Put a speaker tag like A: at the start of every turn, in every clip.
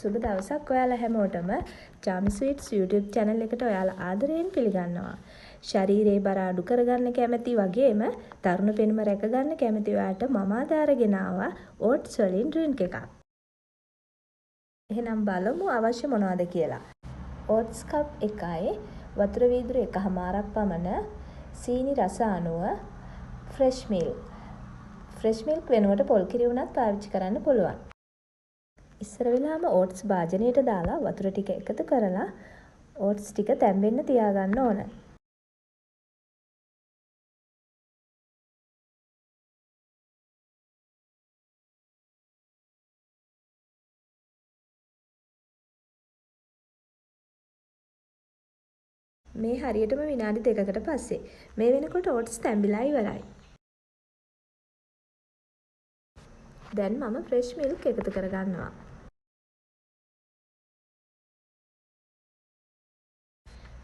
A: සුබ දවසක් ඔයාලා හැමෝටම චාමි ස්වීට්ස් YouTube channel එකට ඔයාලා ආදරයෙන් පිළිගන්නවා. ශරීරේ බර අඩු කරගන්න කැමති වගේම තරුණ පෙනුම රැකගන්න කැමති ඔයාලට මම අද අරගෙන ආවා oats වලින් drink එකක්. එහෙනම් බලමු අවශ්‍ය මොනවද කියලා. oats cup එකයි වතුර වීදුරු 1/2ක් පමණ සීනි රස අණුව fresh milk. fresh milk වෙනුවට පොල් කිරි වුණත් පාවිච්චි කරන්න පුළුවන්. ඉස්සර වෙලාම oats භාජනයට දාලා වතුර ටික එකතු කරලා oats ටික තැම්බෙන්න තියාගන්න ඕන. මේ හරියටම විනාඩි 2කට පස්සේ මේ වෙනකොට oats තැම්බිලා ඉවරයි. දැන් මම fresh milk එකතු කරගන්නවා.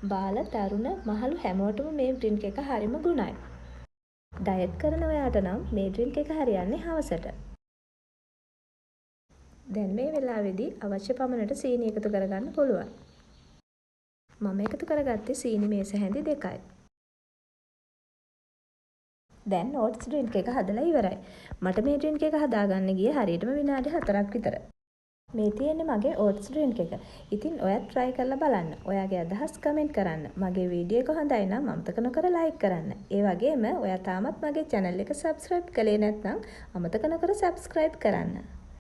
A: බාල තරුණ මහලු හැමෝටම මේ ඩ්‍රින්ක් එක හරිම ගුණයි. ඩයට් කරන ඔයාට නම් මේ ඩ්‍රින්ක් එක හරියන්නේ හවසට. දැන් මේ වෙලාවේදී අවශ්‍ය පමණට සීනි එකතු කරගන්න පුළුවන්. මම එකතු කරගත්තේ සීනි මේස හැඳි 2යි. දැන් oats ඩ්‍රින්ක් එක හදලා ඉවරයි. මට මේ ඩ්‍රින්ක් එක හදාගන්න ගියේ හරියටම විනාඩි 4ක් විතර. මේ තියෙන්නේ මගේ oats drink එක. ඉතින් ඔයත් try කරලා බලන්න. ඔයාගේ අදහස් කමෙන්ට් කරන්න. මගේ වීඩියෝ එක හොඳයි නම් අමතක නොකර like කරන්න. ඒ වගේම ඔයා තාමත් මගේ channel එක subscribe කළේ නැත්නම් අමතක නොකර subscribe කරන්න.